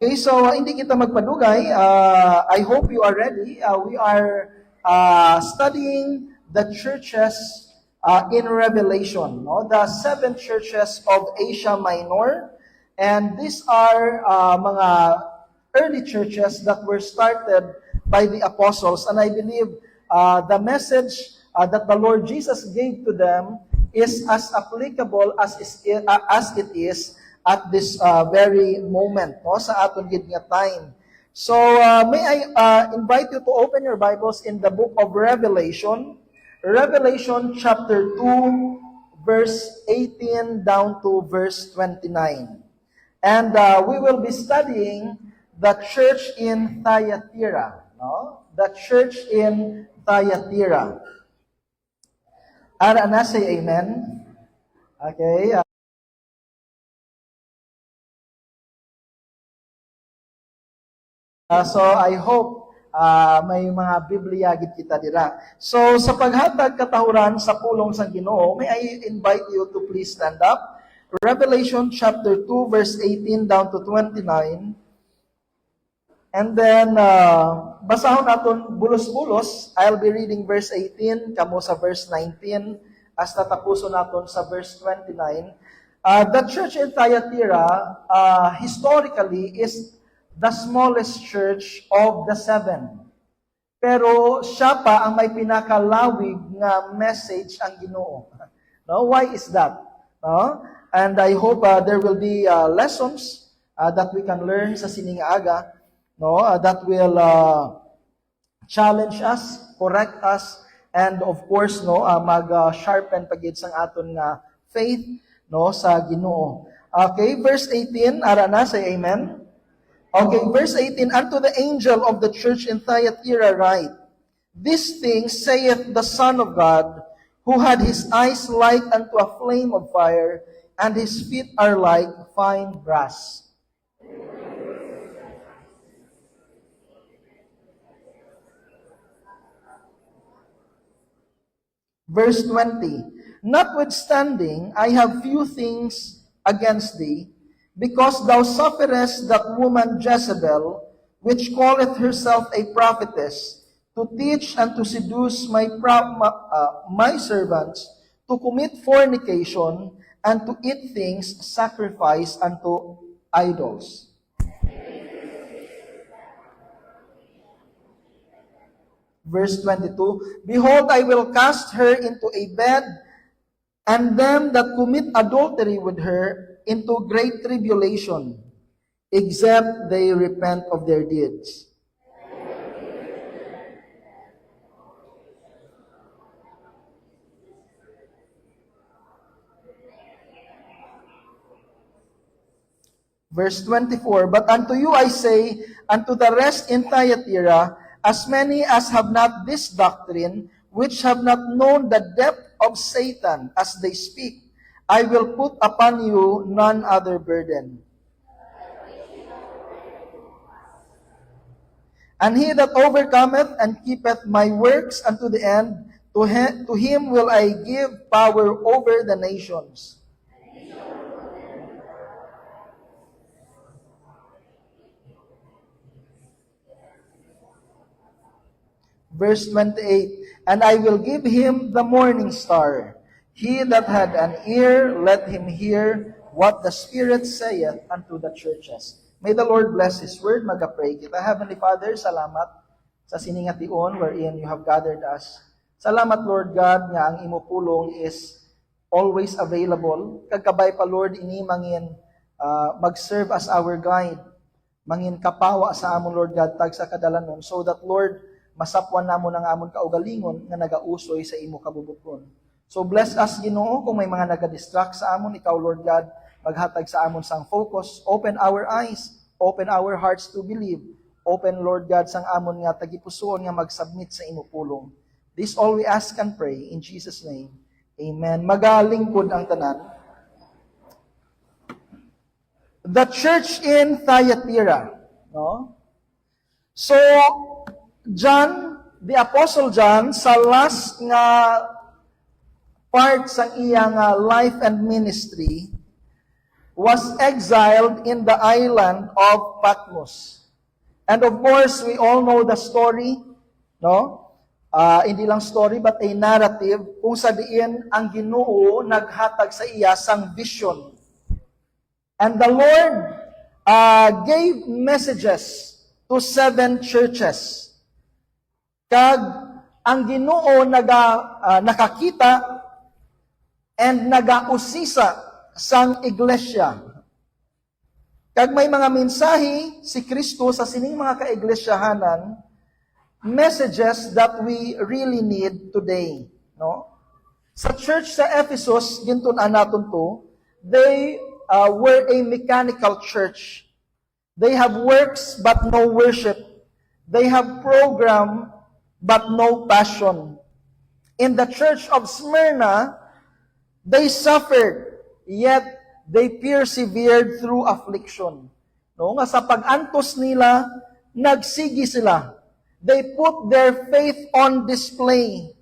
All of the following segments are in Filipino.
Okay, so hindi kita magpadugay. I hope you are ready. We are studying the churches in Revelation, no? The 7 churches of Asia Minor. And these are mga early churches that were started by the apostles. And I believe the message that the Lord Jesus gave to them is as applicable as it is at this very moment, no, sa aton gid nga time. So may I invite you to open your Bibles in the book of Revelation, Revelation chapter 2, verse 18 down to verse 29. And we will be studying the church in Thyatira, no? The church in Thyatira. Ana say amen. Okay. So I hope may mga Biblia gid kita dira. So sa paghatag katahuran sa pulong sa Ginoo, may I invite you to please stand up. Revelation chapter 2 verse 18 down to 29. And then basahon naton bulos-bulos. I'll be reading verse 18 kamo sa verse 19 hasta tapuson naton sa verse 29. The church in Thyatira historically is the smallest church of the 7. Pero siya pa ang may pinakalawig nga message ang Ginoo. No, why is that? No? And I hope there will be lessons that we can learn sa sining aga, no, that will challenge us, correct us, and of course no mag-sharpen pagid sang aton nga faith no sa Ginoo. Okay, verse 18 ara na say amen. Okay, verse 18, unto the angel of the church in Thyatira write, these things saith the Son of God, who had his eyes like unto a flame of fire, and his feet are like fine brass. Verse 20, notwithstanding, I have few things against thee, because thou sufferest that woman Jezebel, which calleth herself a prophetess, to teach and to seduce my servants to commit fornication and to eat things sacrificed unto idols. Verse 22, behold, I will cast her into a bed, and them that commit adultery with her into great tribulation, except they repent of their deeds. Verse 24, but unto you I say, unto the rest in Thyatira, as many as have not this doctrine, which have not known the depth of Satan as they speak, I will put upon you none other burden. And he that overcometh and keepeth my works unto the end, to him will I give power over the nations. Verse 28, and I will give him the morning star. He that had an ear, let him hear what the Spirit saith unto the churches. May the Lord bless His word. Mag-pray kita. Heavenly Father, salamat sa siningation wherein you have gathered us. Salamat, Lord God, nga ang imo pulong is always available. Kagkabay pa, Lord, ini mangin mag-serve as our guide. Mangin kapawa sa amon, Lord God, tag sa kadalanon. So that, Lord, masapwan namon ang amon kaugalingon nga nagausoy sa imo kabubuton. So bless us, Ginoo, kung may mga nagadistract sa amon, ikaw, Lord God, maghatag sa amon sang focus. Open our eyes, open our hearts to believe. Open, Lord God, sang amon nga tagipusoon nga mag-submit sa imo pulong. This all we ask and pray in Jesus' name. Amen. Magalingkod ang tanan. The church in Thyatira, no? So John, the Apostle John, sa last nga part sa iyang life and ministry, was exiled in the island of Patmos. And of course, we all know the story, no? Hindi lang story, but a narrative kung sa diin ang Ginoo naghatag sa iya sang vision. And the Lord gave messages to 7 churches. Kag ang Ginoo nakakita and nagausisa sang iglesia. Kag may mga mensahe si Kristo sa sining mga kaiglesia,hanan, messages that we really need today, no? Sa church sa Ephesus, gintun-an naton to, they were a mechanical church. They have works but no worship. They have program but no passion. In the church of Smyrna, they suffered, yet they persevered through affliction. No, nga sa pag-antos nila, nagsigi sila. They put their faith on display.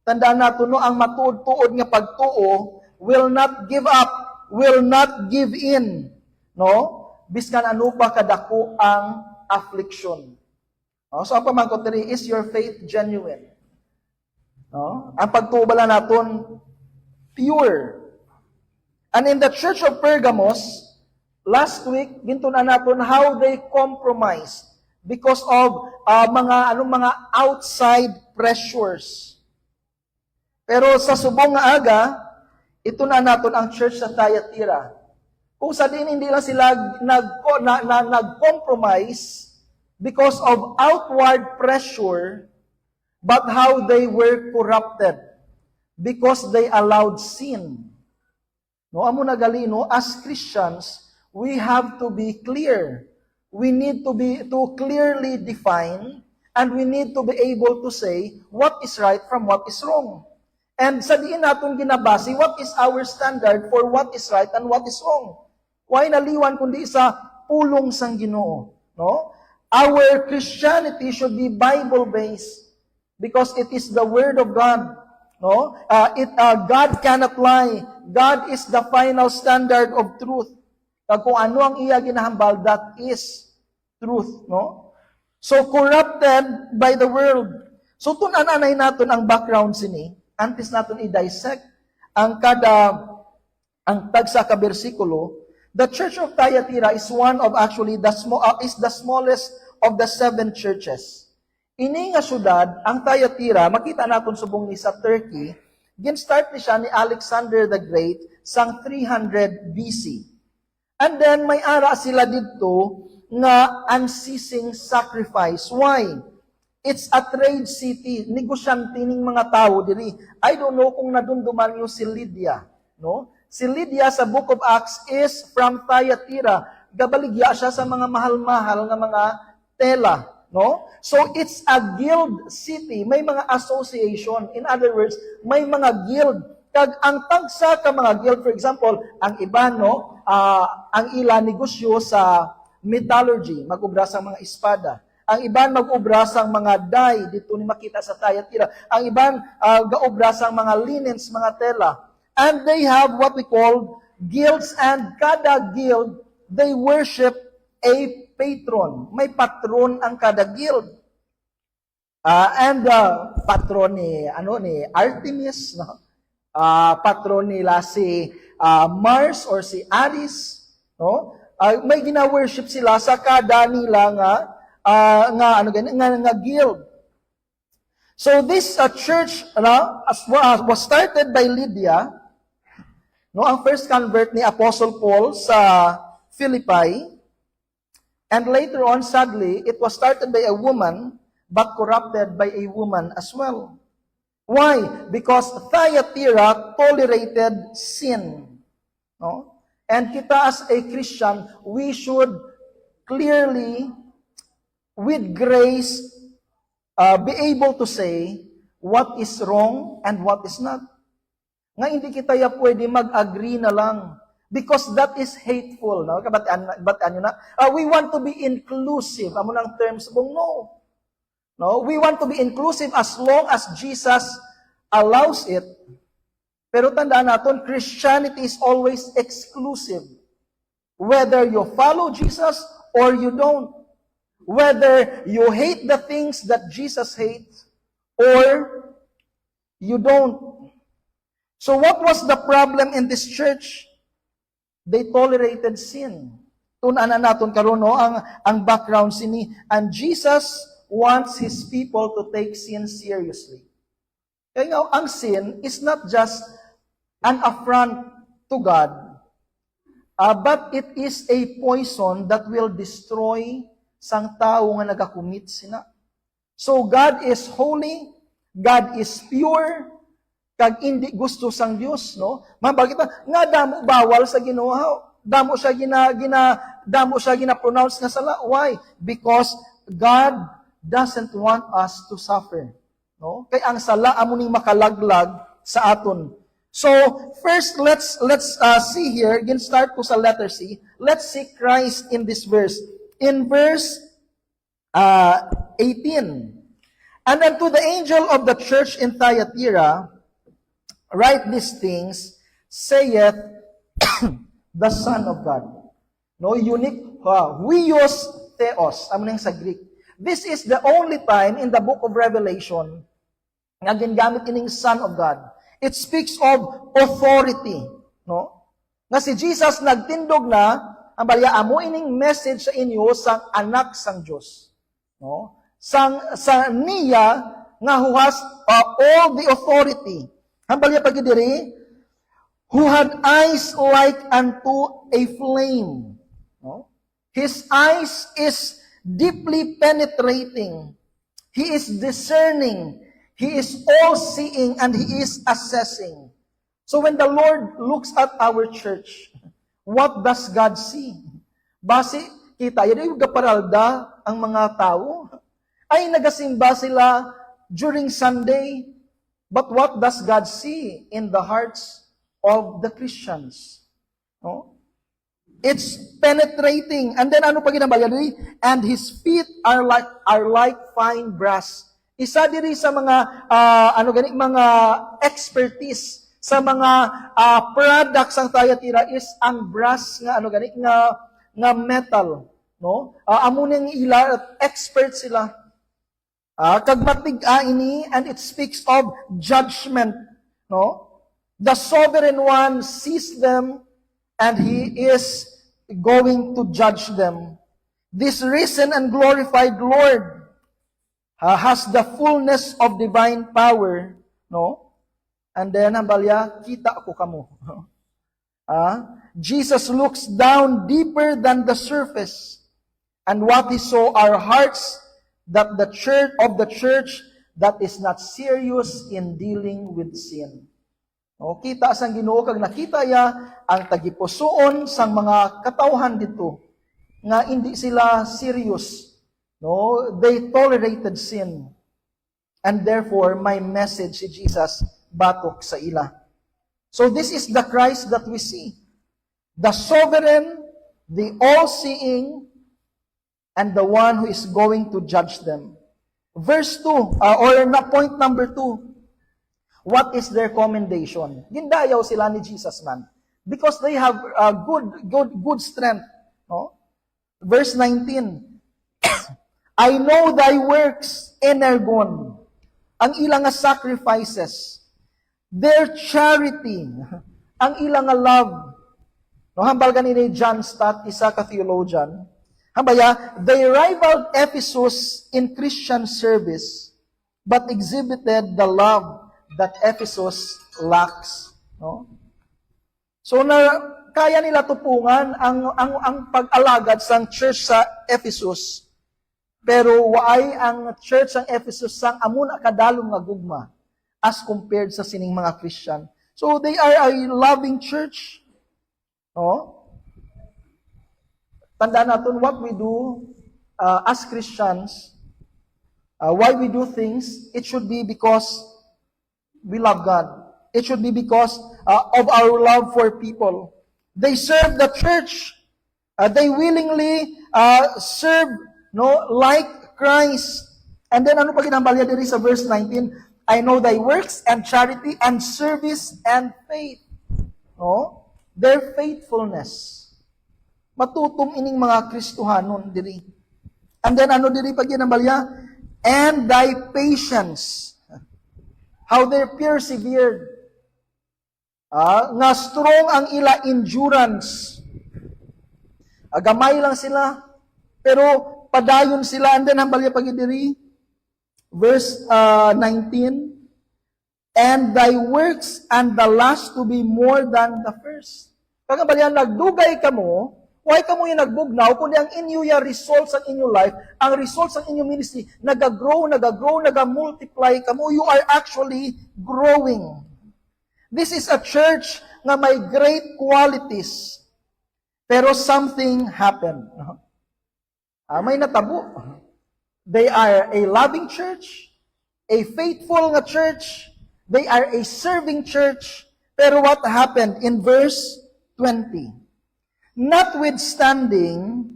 Tandaan nato no, ang matuod-tuod nga pagtuo will not give up, will not give in. No? Biskan ano pa kadako ang affliction. No? So ang pamangkot diri, is your faith genuine? No? Ang pagtuo bala naton pure. And in the church of Pergamos, last week, gintunan natin how they compromised because of mga outside pressures. Pero sa subong nga aga, ito na natin ang church sa Thyatira. Kung sa din hindi lang sila nag-compromise because of outward pressure, but how they were corrupted because they allowed sin. No, amo na gali, no, as Christians, we have to be clear. We need to clearly define, and we need to be able to say what is right from what is wrong. And sa diin naton ginabasi, what is our standard for what is right and what is wrong? Why naliwan kundi sa pulong sang Ginoo, no? Our Christianity should be Bible-based because it is the word of God. No? God cannot lie. God is the final standard of truth. Kung ano ang iya ginahambal, that is truth. No? So, corrupted by the world. So, tunan-anay natin ang background sini. Antes natin i-dissect ang tagsa ka bersikulo. The church of Thyatira is one of actually is the smallest of the 7 churches. Ini nga syudad, ang Thyatira, makita natin subong ni sa Turkey, gin-start ni siya ni Alexander the Great sang 300 BC. And then, may ara sila dito nga unceasing sacrifice. Why? It's a trade city. Negosyante ning mga tao diri. I don't know kung nadumduman niyo si Lydia. No? Si Lydia sa Book of Acts is from Thyatira. Gabaligya siya sa mga mahal-mahal nga mga tela. No? So, it's a guild city. May mga association. In other words, may mga guild. Kag ang tagsa ka mga guild, for example, ang iba, no, ang ila negosyo sa metallurgy, mag-ubra sa mga espada. Ang iban mag-ubra sa mga dye, dito ni makita sa Thyatira. Ang iban gaubra sa mga linens, mga tela. And they have what we call guilds, and kada guild, they worship a patron. May patron ang kada guild. And patron ni Artemis, no? Patron nila si Mars or si Ares, no? May gina-worship sila sa kada nila nga guild. So this church was started by Lydia, no? Ang first convert ni Apostle Paul sa Philippi. And later on, sadly, it was started by a woman, but corrupted by a woman as well. Why? Because Thyatira tolerated sin. No? And kita as a Christian, we should clearly, with grace, be able to say what is wrong and what is not. Nga hindi kita pwede mag-agree na lang. Because that is hateful. No? Bataan nyo na. We want to be inclusive. Amo ng terms mong no. No? We want to be inclusive as long as Jesus allows it. Pero tandaan natin, Christianity is always exclusive. Whether you follow Jesus or you don't. Whether you hate the things that Jesus hates or you don't. So what was the problem in this church? They tolerated sin. Tunan na natin karon no ang background sini, and Jesus wants His people to take sin seriously. Kaya nga, ang sin is not just an affront to God, but it is a poison that will destroy sang tao nga nagakumit sina. So God is holy, God is pure, kag hindi gusto sang Dios, no? Mabagit nga damo bawal sa Ginoo, damo siya gina-pronounce nga sala. Why? Because God doesn't want us to suffer. No? Kaya ang sala amo ning makalaglag sa aton. So, first let's see here, again start ko sa letter C. Let's see Christ in this verse. In verse 18. And unto the angel of the church in Thyatira, write these things, saith the Son of God. No, unique, huios theos, amo nang sa Greek. This is the only time in the book of Revelation nga gingamit ining Son of God. It speaks of authority, no? Nga si Jesus nagtindog na, ang balya amo ining message sa inyo sang anak sang Dios, no? Sa niya nga who has all the authority. Ang balya pag diri, who had eyes like unto a flame. No? His eyes is deeply penetrating. He is discerning. He is all-seeing and He is assessing. So when the Lord looks at our church, what does God see? Base, kita, yun yung gaparalda ang mga tao. Ay nagasimba sila during Sunday. But what does God see in the hearts of the Christians? No? It's penetrating. And then ano pa ginabalya? And His feet are like fine brass. Isa diri sa mga mga expertise sa mga products ang Thyatira is ang brass nga nga metal, no? Amo ning ila expert sila. Kag matig-a ini, and it speaks of judgment, no? The sovereign one sees them and He is going to judge them. This risen and glorified Lord has the fullness of divine power, no? And then, hambalya, kita ko kamo. Jesus looks down deeper than the surface, and what He saw are hearts that the church that is not serious in dealing with sin. No, kita sang Ginoo kag nakita ya ang tagipusoon sang mga katawhan dito nga hindi sila serious. No, they tolerated sin. And therefore, my message si Jesus batok sa ila. So this is the Christ that we see. The sovereign, the all-seeing, and the one who is going to judge them. Verse 2, point number 2. What is their commendation? Gindayaw sila ni Jesus man. Because they have good strength. No? Verse 19. I know thy works, energon. Ang ilang nga sacrifices. Their charity. Ang ilang nga love. No, hambal ganini John Stott, isa ka theologian. Hambaya, they rivaled Ephesus in Christian service, but exhibited the love that Ephesus lacks. No? So kaya nila tupungan ang pag-alagad sa church sa Ephesus. Pero waay ang church ng Ephesus sang amuna kadalom nga gugma as compared sa sining mga Christian. So they are a loving church. No? Tandaan natin what we do as Christians, why we do things, it should be because we love God. It should be because of our love for people. They serve the church. They willingly serve, no, like Christ. And then ano pa ginambalya diri sa verse 19? I know thy works and charity and service and faith. No? Their faithfulness. Matutom ining mga Kristohanon diri. And then ano diri pag ginambalya? And thy patience. How they persevered. Nga strong ang ila endurance. Gamay lang sila, pero padayon sila. And then hambalya pag diri, verse 19, and thy works and the last to be more than the first. Kag hambalya nagdugay kamo, why kamo yung nagbugnaw, kundi ang inyo yung results ang inyong life, ang results ang inyong ministry, nagagrow, nagamultiply kamo, you are actually growing. This is a church na may great qualities, pero something happened. May natabo. They are a loving church, a faithful nga church, they are a serving church, pero what happened in verse 20? Notwithstanding,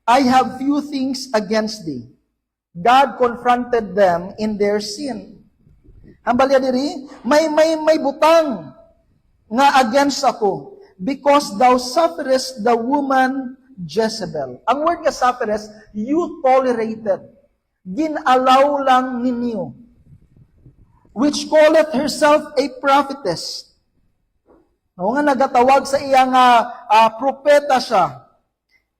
I have few things against thee. God confronted them in their sin. Hambalya diri, may butang nga against ako, because thou sufferest the woman Jezebel. Ang word nga sufferest, you tolerated. Ginalaw lang ninyo. Which calleth herself a prophetess. No, nga nagatawag sa iya nga propeta siya,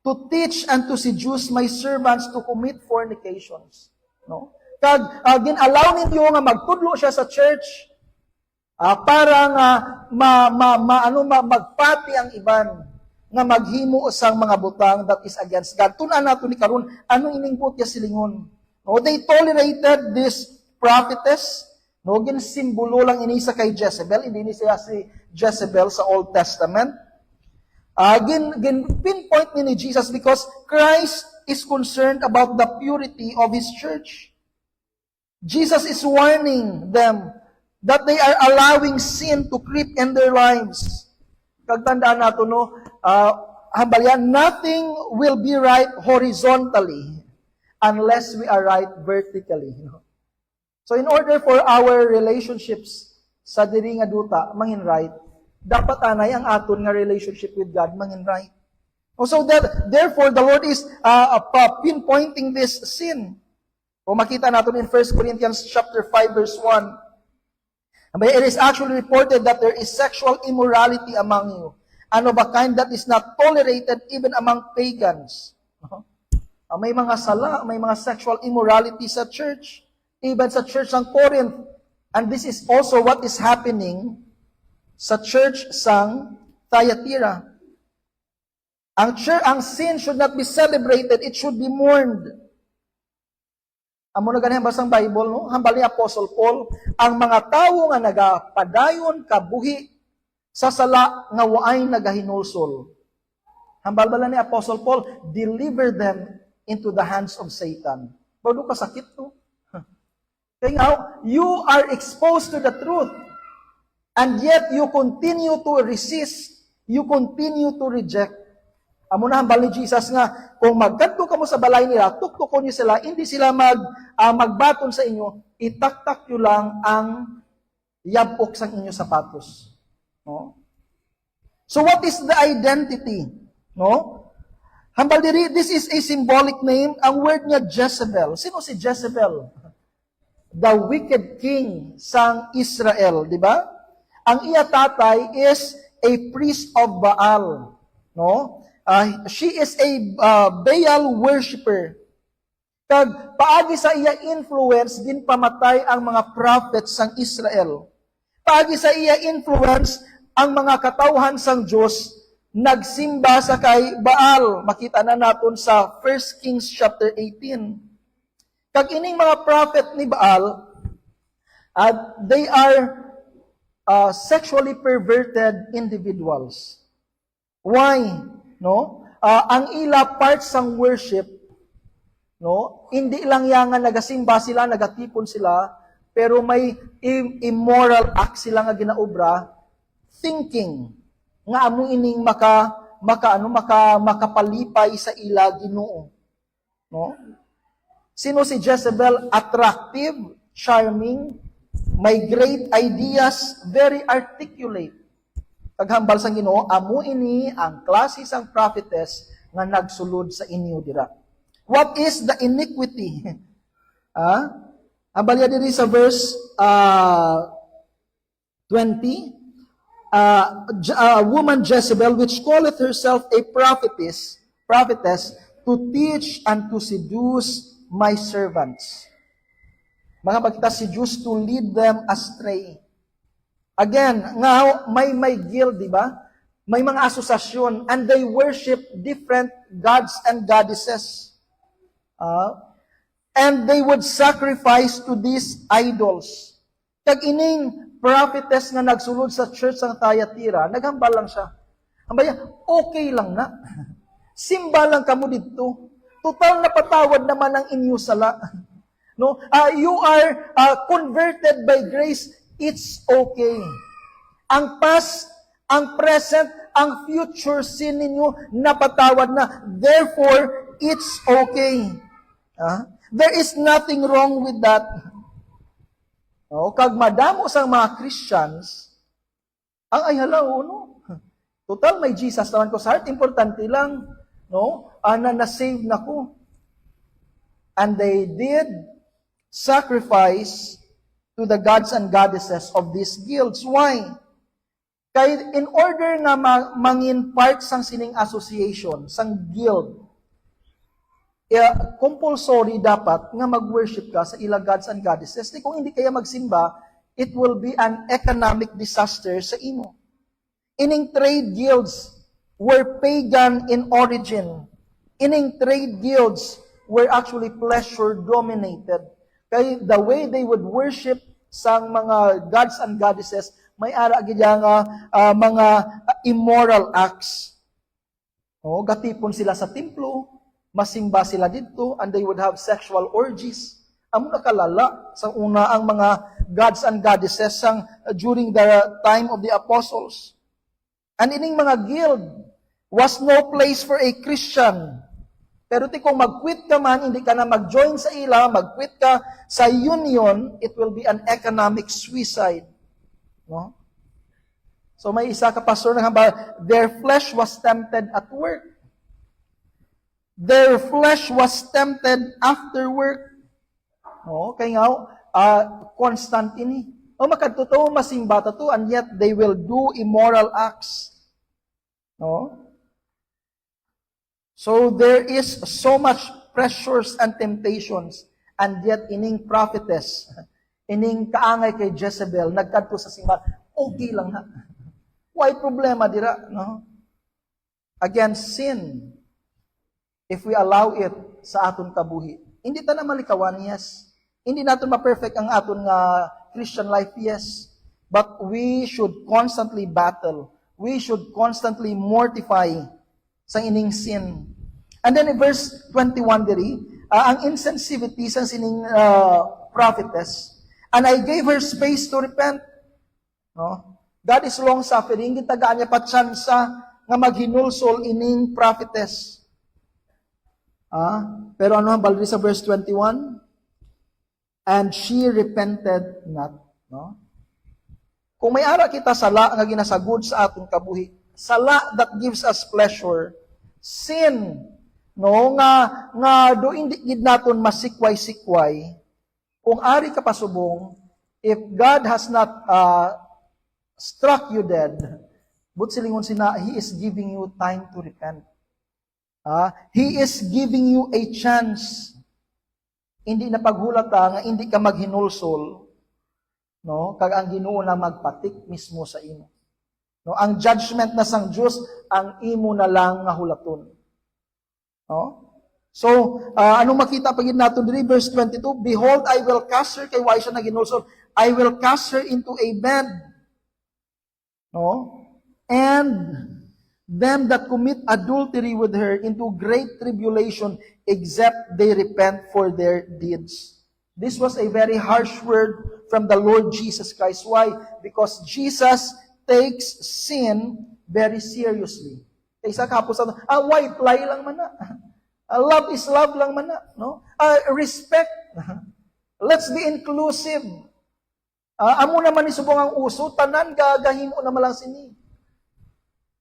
to teach and to seduce my servants to commit fornications. No? Kag ginalaw ninyo nga magtudlo siya sa church para nga magpati ang iban nga maghimo usang mga butang that is against God. Tun-an nato ni karon anong iningput ya silingon. No, they tolerated this prophetess. No, ginsimbolo lang ini sa kay Jezebel, hindi ni siya si Jezebel sa Old Testament. Pinpoint ni Jesus because Christ is concerned about the purity of His church. Jesus is warning them that they are allowing sin to creep in their lives. Kagtandaan nato no, hambalyan, nothing will be right horizontally unless we are right vertically. No? So in order for our relationships sa diri nga duta mangin right, dapat anay ang aton nga relationship with God mangin right. So that therefore the Lord is pinpointing this sin. O makita natin in 1 Corinthians chapter 5 verse 1. It is actually reported that there is sexual immorality among you. Ano ba kind that is not tolerated even among pagans. May mga sala, may mga sexual immorality sa church. Even sa church ng Corinth. And this is also what is happening sa church sang Thyatira. Ang sin should not be celebrated, it should be mourned. Amo na ganyan basang Bible, no? Hambal ni Apostle Paul, ang mga tawo nga nagapadayon kabuhi sa sala nga waay nagahinulsol. Hambal bala ni Apostle Paul, deliver them into the hands of Satan. Bado kasakit to. Kaya nga, you are exposed to the truth. And yet, you continue to resist. You continue to reject. Amo na hambal ni Jesus nga, kung magkanto ka mo sa balay nila, tuktukon niyo sila, hindi sila magbaton sa inyo, itaktak nyo lang ang yabok sa inyong sapatos. No? So what is the identity? No? Hambal diri, this is a symbolic name. Ang word niya Jezebel. Sino si Jezebel? The wicked king sang Israel, di ba? Ang iya tatay is a priest of Baal. No? She is a Baal worshipper. Kag paagi sa iya influence, ginpamatay ang mga prophets sang Israel. Paagi sa iya influence, ang mga katawhan sang Diyos, nagsimba sa kay Baal. Makita na natin sa 1 Kings chapter 18. Kag ining mga prophet ni Baal, they are sexually perverted individuals. Why? No? Ang ila parts sang worship, no? Hindi lang yang nga nagasimba sila, nagatipon sila, pero may immoral act sila nga ginaobra, thinking nga amo ining makapalipay sa ila Ginoo. No? Sino si Jezebel? Attractive, charming, may great ideas, very articulate. Paghambal sang Ginoo, amo ini ang klase sang prophetess nga nagsulod sa inyo dira. What is the iniquity? Abalya diri sa verse 20, woman Jezebel, which calleth herself a prophetess, to teach and to seduce my servants. Mga bagta, seduce to lead them astray. Again, nga may guild, di ba? May mga asosasyon, and they worship different gods and goddesses. And they would sacrifice to these idols. Kag ining prophetess nga nagsulod sa church ng Thyatira, naghambal lang siya. Ambaya, okay lang na. Simba lang kamo dito. Total na patawad naman ang inyo sala. No? You are converted by grace. It's okay. Ang past, ang present, ang future sin ninyo napatawad na. Therefore, it's okay. There is nothing wrong with that. No, kag madamo sang mga Christians, ang ay halaw, no? Total may Jesus naman ko sa heart, importante lang, no? Na-save na ko. And they did sacrifice to the gods and goddesses of these guilds. Why? Kay in order na mangin part sang sining association, sang guild, compulsory dapat nga mag-worship ka sa ila gods and goddesses. Kung hindi kaya magsimba, it will be an economic disaster sa imo. Ining trade guilds were pagan in origin. Ining trade guilds were actually pleasure-dominated. Kaya the way they would worship sang mga gods and goddesses, may ara gid nga mga immoral acts. Gatipon sila sa templo, masimba sila dito, and they would have sexual orgies. Amo nakalala sa una ang mga gods and goddesses during the time of the apostles. And ining mga guild was no place for a Christian. Pero kung mag-quit ka man, hindi ka na mag-join sa ila, mag-quit ka sa union, it will be an economic suicide. No? So may isa ka pastor na hamba, their flesh was tempted at work. Their flesh was tempted after work. Kaya nga, constant ini. Makadtotoo masimba to, and yet they will do immoral acts. So there is so much pressures and temptations, and yet ining prophetess, ining kaangay kay Jezebel, nagkadto sa simba, okay lang na. Why problema dira? No? Again, sin. If we allow it sa aton kabuhi. Hindi ta na malikawan, yes. Hindi natin ma-perfect ang aton nga Christian life, yes. But we should constantly battle. We should constantly mortify sa ining sin. And then in verse 21 diri, ang insensitivity sa sining prophetess, and I gave her space to repent. No? God is long-suffering, gitagaan niya pa tsansa nga maghinulsol ining prophetess. Pero ano ang balri sa verse 21? And she repented not. No? Kung may ara kita sala nga ginasagod sa atong kabuhi, sala that gives us pleasure, sin, no, nga do hindi gid naton masikway-sikway, kung ari ka pasubong, if God has not struck you dead, but silingon sina, He is giving you time to repent. He is giving you a chance. Hindi na paghulata nga hindi ka maghinulsol, no? Kag ang Ginoo na magpatik mismo sa imo. No, ang judgment na sang Dios ang imo na lang nga hulaton. No? So, anong makita pagid nato diri verse 22, behold I will cast her kay wa siya naginulsol. I will cast her into a bed. No? And them that commit adultery with her into great tribulation, except they repent for their deeds. This was a very harsh word from the Lord Jesus Christ. Why? Because Jesus takes sin very seriously. Isa kapos sa white lie lang man na. Love is love lang man na, no? Respect. Let's be inclusive. Amo naman ni subong ang uso, tanan gagahimo na malang sini.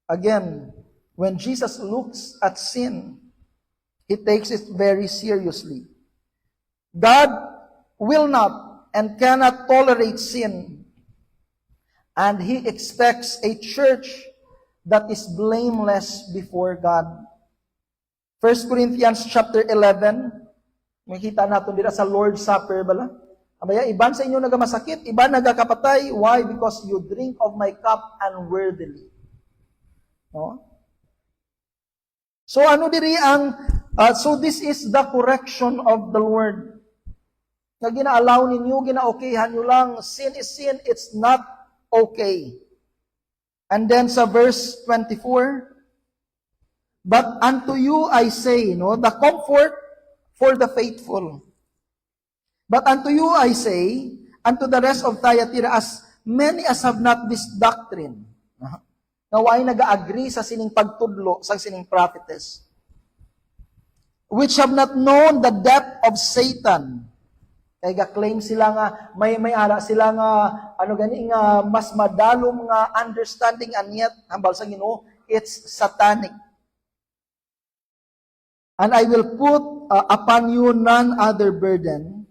Again, when Jesus looks at sin, He takes it very seriously. God will not and cannot tolerate sin. And He expects a church that is blameless before God. 1 Corinthians chapter 11, makita natin dito sa Lord's Supper, bala? Abaya, iban sa inyo nagamasakit, iban nagakapatay. Why? Because you drink of my cup unworthily. No? So ano diri ang, so this is the correction of the Lord. Na gina-allow ninyo, gina-okayhan nyo lang, sin is sin, it's not okay. And then sa verse 24, but unto you I say, no, the comfort for the faithful. But unto you I say, unto the rest of Thyatira, as many as have not this doctrine, na ay nag-agree sa sining pagtudlo, sa sining prophetess, which have not known the depth of Satan. Kaya ga-claim sila nga, may ara sila nga, mas madalom nga understanding, and yet, hambal sa Ginoo, it's satanic. And I will put upon you none other burden,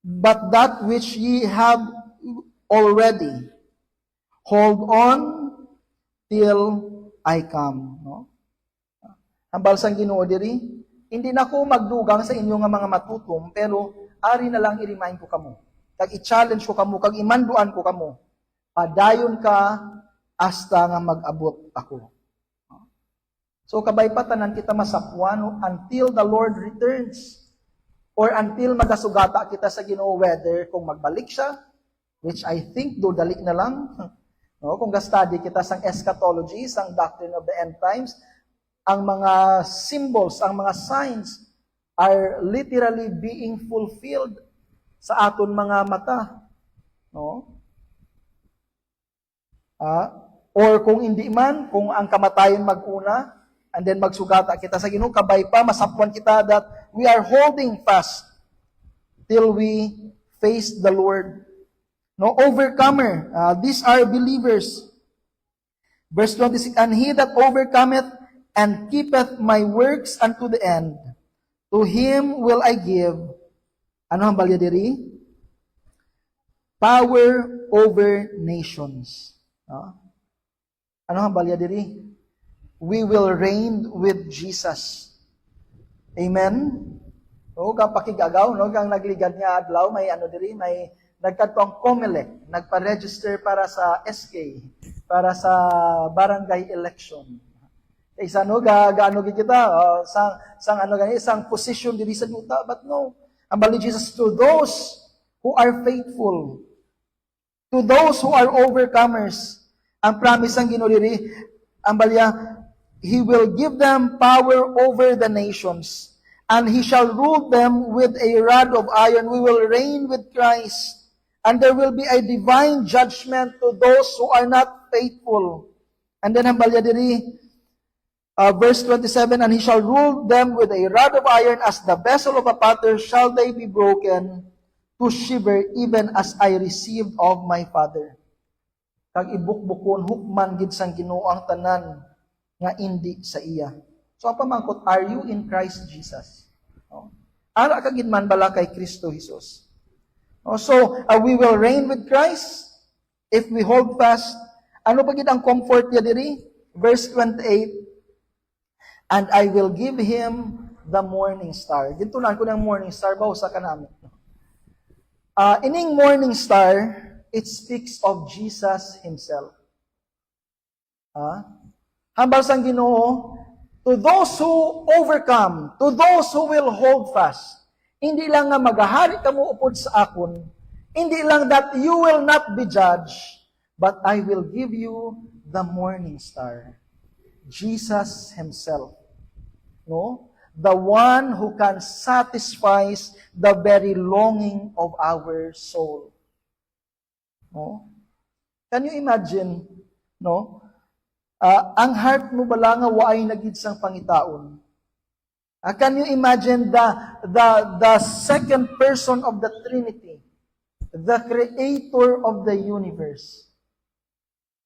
but that which ye have already. Hold on till I come. No? Hambal sa Ginoo diri, hindi na ko magdugang sa inyo nga mga matutom, pero ari na lang i-remind ko kamo. Kag i-challenge ko kamo, kag imanduan ko kamo. Padayon ka hasta nga mag-abot ako. So kabay pa tanan kita masapwan until the Lord returns. Or until magasugata kita sa Ginoo, whether kung magbalik siya, which I think do dali na lang. No, kung ga-study kita sang eschatology, sang doctrine of the end times, ang mga symbols, ang mga signs are literally being fulfilled sa aton mga mata. No? Or kung hindi man, kung ang kamatayon mag-una, and then magsugata kita sa Ginoo, kabay pa, masapwan kita that we are holding fast till we face the Lord. No, overcomer. These are believers. Verse 26, and he that overcometh and keepeth my works unto the end, to him will I give, ano ang balya diri? Power over nations. Ano ang balya diri? We will reign with Jesus. Amen? O, kapakigagaw, no? Kang nagligad niya adlaw, may ano diri, may nagkatong COMELEC, nagpa-register para sa SK, para sa barangay election. Isa no, gaano kita, sang ano gani, isang position diri sa yuta, but no. Ang bali Jesus, to those who are faithful, to those who are overcomers, ang promise ang Ginoo diri, ang balya, He will give them power over the nations, and He shall rule them with a rod of iron. We will reign with Christ, and there will be a divine judgment to those who are not faithful. And then ang balya diri, verse 27, and He shall rule them with a rod of iron, as the vessel of a potter shall they be broken to shiver, even as I received of my Father. Kag ibukbukon hukman gid sang Ginoo ang tanan nga indi sa iya. So ang pamangkot, are you in Christ Jesus? No? Ara ka gid man bala kay Kristo Jesus. No? So we will reign with Christ if we hold fast. Ano pa gid ang comfort niya diri? Verse 28, and I will give him the morning star. Dito na ko ng morning star, bausa ka namin. Ining morning star, it speaks of Jesus Himself. Hambal sang Ginoo, to those who overcome, to those who will hold fast, hindi lang nga magahari ka mo upod sa akon, hindi lang that you will not be judged, but I will give you the morning star. Jesus Himself. No? The one who can satisfy the very longing of our soul. No? Can you imagine, no? Ang heart mo bala nga waay nagid sang pangitaon. Can you imagine the second person of the Trinity, the creator of the universe,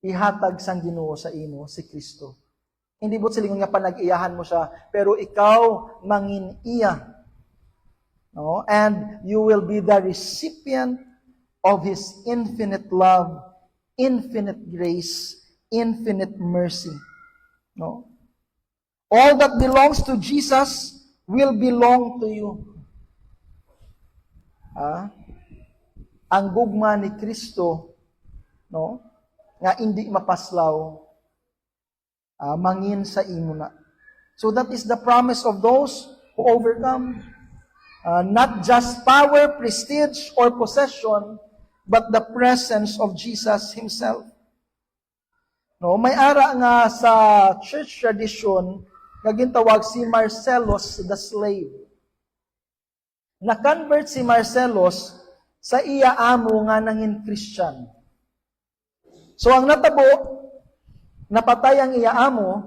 ihatag sang Ginoo sa imo si Kristo. Hindi bot silingon nga panag-iyahan mo siya, pero ikaw mangin-iya. No? And you will be the recipient of His infinite love, infinite grace, infinite mercy. No? All that belongs to Jesus will belong to you. Ang gugma ni Kristo, no, nga hindi mapaslaw, mangin sa imo na. So that is the promise of those who overcome. Not just power, prestige, or possession, but the presence of Jesus Himself. No, may ara nga sa church tradition nga gintawag si Marcellus the slave. Na-convert si Marcellus sa iya amo nga nangin Christian. So ang natabo, napatay ang iya amo,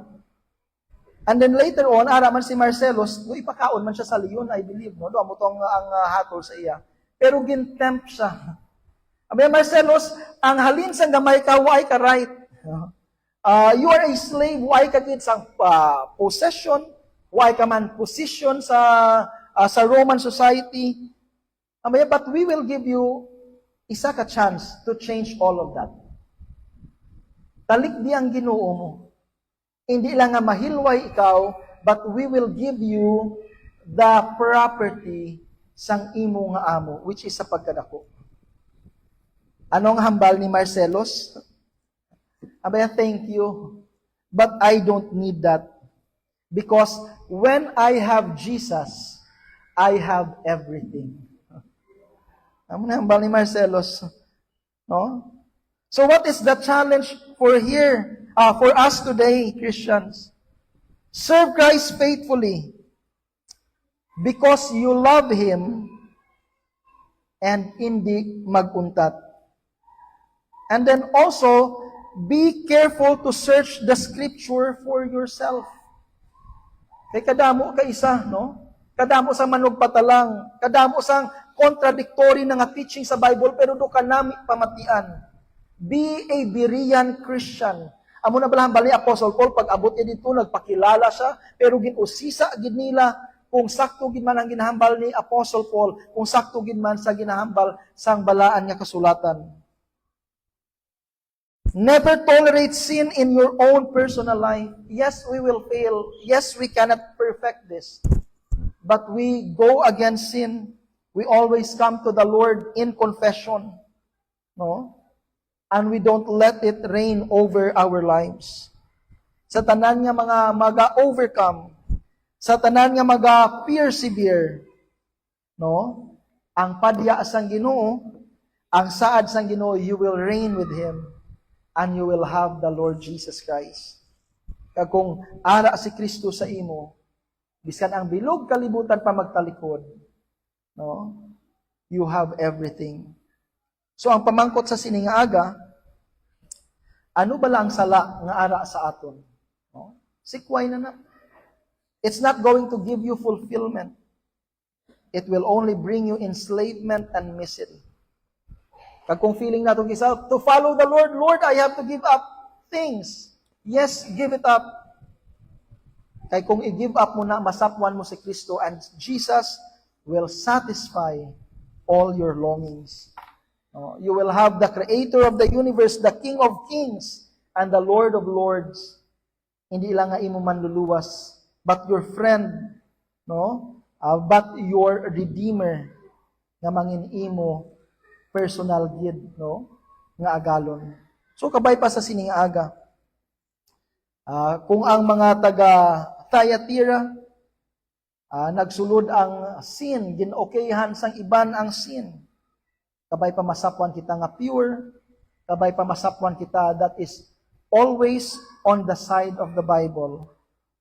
and then later on, ara man si Marcellus, do ipakaon man siya sa leon, I believe, no? Do amo tong ang hatol sa iya. Pero gintempt siya. Abay Marcellus, ang halin sang gamay ka, why ka right? You are a slave, why ka gid sang possession, why ka man position sa Roman society. But we will give you isa ka chance to change all of that. Talik di ang Ginoo mo. Hindi lang nga mahilway ikaw, but we will give you the property sang imo nga amo, which is sa pagkadako. Anong hambal ni Marcellus? Thank you, but I don't need that. Because when I have Jesus, I have everything. Ano na hambal ni Marcellus? No? So what is the challenge for us today, Christians? Serve Christ faithfully because you love Him and hindi maguntat. And then also, be careful to search the Scripture for yourself. Kay kadamo ka isa, no? Kadamo sa manugpatalang, kadamo sang contradictory na nga teaching sa Bible, pero do ka nami pamatian. Be a Berean Christian. Amo na balahan bali Apostle Paul, pag abot niya dito, nagpakilala siya, pero ginusisa gid nila kung sakto gid man ang ginahambal ni Apostle Paul, kung sakto gid man sa ginahambal sang balaan nga kasulatan. Never tolerate sin in your own personal life. Yes, we will fail. Yes, we cannot perfect this. But we go against sin. We always come to the Lord in confession. No? And we don't let it reign over our lives. Sa tanan nga mga maga-overcome, sa tanan nga maga-persevere, no? Ang padya sang Ginoo, ang saad sang Ginoo, you will reign with Him and you will have the Lord Jesus Christ. Kag kung ara si Kristo sa imo, biskan ang bilog kalibutan pa magtalikod, no? You have everything. So ang pamangkot sa sining aga, ano ba lang sala nga ara sa aton? No? Sikway na. It's not going to give you fulfillment. It will only bring you enslavement and misery. Kag kung feeling natin kisa, to follow the Lord, Lord, I have to give up things. Yes, give it up. Kay kung i-give up mo na, masapwan mo si Kristo, and Jesus will satisfy all your longings. You will have the Creator of the universe, the King of kings, and the Lord of lords. Hindi lang nga imo manluluwas, but your friend, no? But your Redeemer, nga mangin imo personal gid, no? Nga agalon. So kabay pa sa sining aga. Kung ang mga taga Thyatira nagsulod ang sin, gin-okayhan sang iban ang sin. Kabay pa masapwan kita nga pure, kabay pa masapwan kita that is always on the side of the Bible,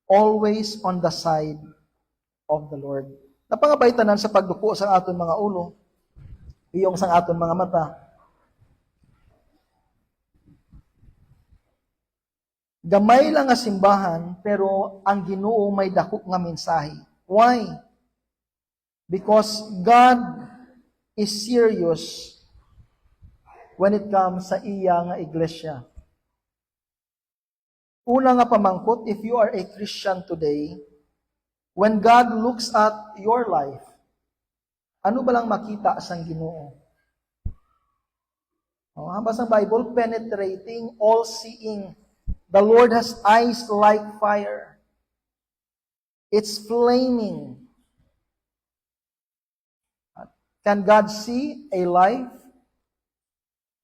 always on the side of the Lord. Napangabay tanan sa pagduko sa aton mga ulo, iyong sang aton mga mata. Gamay lang nga simbahan, pero ang Ginoo may dako nga mensahe. Why? Because God is serious when it comes sa iya nga iglesia. Una nga pamangkot, if you are a Christian today, when God looks at your life, ano ba lang makita sang Ginoo? Habang sa Bible, penetrating, all-seeing. The Lord has eyes like fire. It's flaming. Can God see a life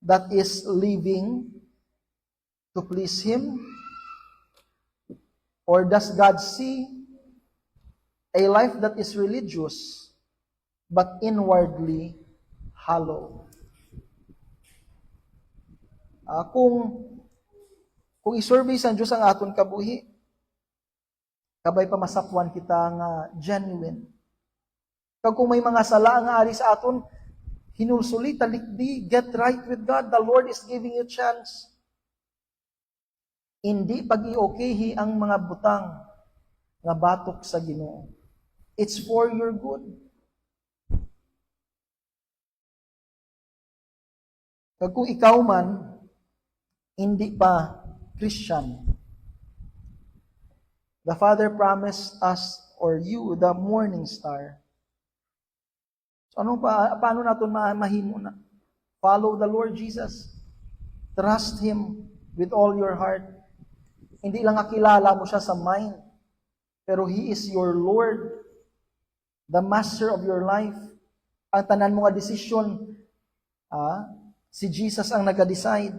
that is living to please Him? Or does God see a life that is religious but inwardly hollow? Kung isurvey sa Diyos ang aton kabuhi, kabay pa masakwan kita nga genuine. Kung may mga sala nga ari sa aton, hinulsuli, talikdi, get right with God. The Lord is giving you chance. Hindi pag-i-okayhi ang mga butang nga batok sa Ginoo. It's for your good. Kung ikaw man, hindi pa Christian, the Father promised us or you the morning star. So paano natin mahimo na? Follow the Lord Jesus. Trust Him with all your heart. Hindi lang kakilala mo siya sa mind, pero He is your Lord, the Master of your life. Ang tanan mo nga desisyon, si Jesus ang nag-decide.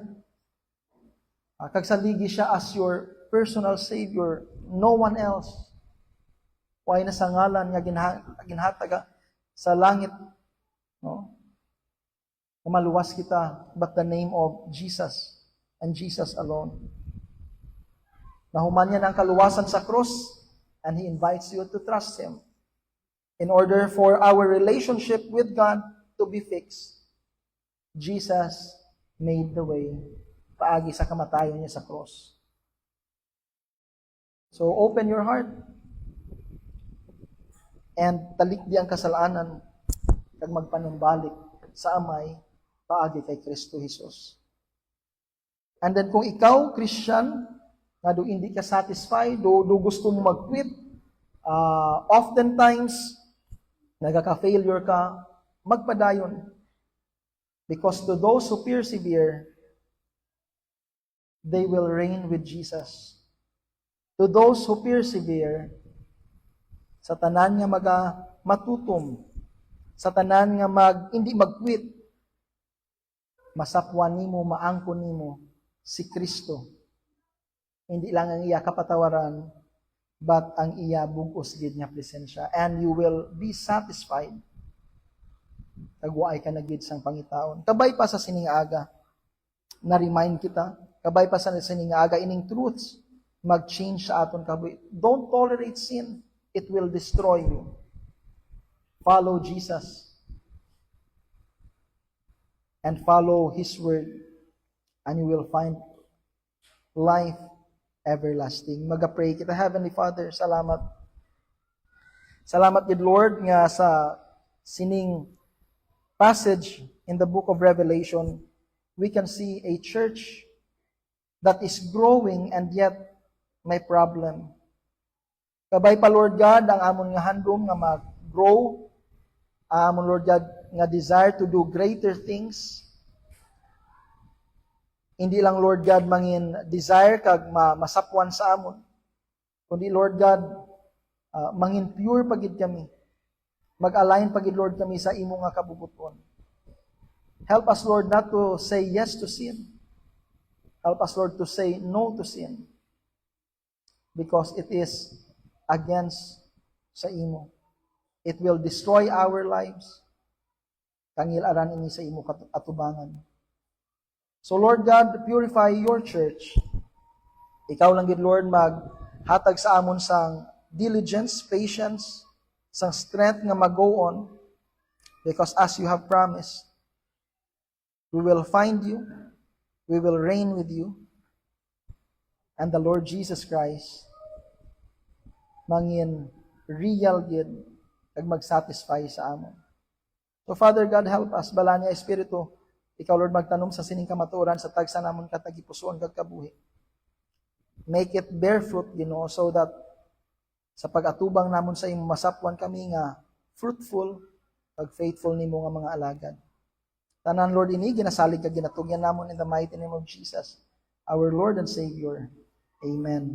Kagsaligi siya as your personal Savior, no one else. Why na sa ngalan nga ginhataga sa langit, no? Maluwas kita, but the name of Jesus and Jesus alone. Nahuman niya ng kaluwasan sa cross, and He invites you to trust Him. In order for our relationship with God to be fixed, Jesus made the way paagi sa kamatayon niya sa cross. So open your heart and talikdi ang kasalanan kag magpanumbalik sa amay paagi kay Kristo Jesus. And then kung ikaw Christian nga do hindi ka satisfied, do gusto mo mag-quit, oftentimes nagaka-failure ka, magpadayon. Because to those who persevere, they will reign with Jesus. To those who persevere, sa tanan nga matutom, sa tanan nga hindi mag-quit, masapwan nimo, maangkon nimo si Kristo. Hindi lang ang iya kapatawaran, but ang iya bugos gid nga presensya, and you will be satisfied. Tagwaay ka na gid sang pangitaon. Kabay pa sa sining aga, na-remind kita, kabay pa sa sining aga, ining truths, mag-change sa aton kabuhi. Don't tolerate sin. It will destroy you. Follow Jesus. And follow His word. And you will find life everlasting. Mag-pray kita. Heavenly Father, salamat. Salamat gid Lord nga sa sining passage in the book of Revelation, we can see a church that is growing and yet may problem. Kabay pa Lord God, ang amon nga handom nga mag-grow, amon Lord God nga desire to do greater things. Hindi lang Lord God mangin desire kag masapwan sa amon, kundi Lord God, mangin pure pagid kami. Mag-align pagid Lord kami sa imo nga kabubuton. Help us Lord not to say yes to sin. Help us Lord to say no to sin. Because it is against sa imo. It will destroy our lives. Kangil aran ini sa imo atubangan. So Lord God, purify your church. Ikaw lang gid Lord maghatag sa amon sang diligence, patience, sang strength nga mag-go on, because as you have promised, we will find you, we will reign with you, and the Lord Jesus Christ mangin real gid ag mag-satisfy sa amon. So Father God, help us, bala niya Espiritu, ikaw Lord magtanom sa sining kamatuoran sa tagsa namon katagipuson kag kabuhi. Make it bear fruit, Ginoo, so that sa pag-atubang namon sa imong masapwan kami nga fruitful, pag faithful nimo nga mga alagad. Tanan, Lord, ini ginasalig ka ginatugyan namon in the mighty name of Jesus, our Lord and Savior. Amen.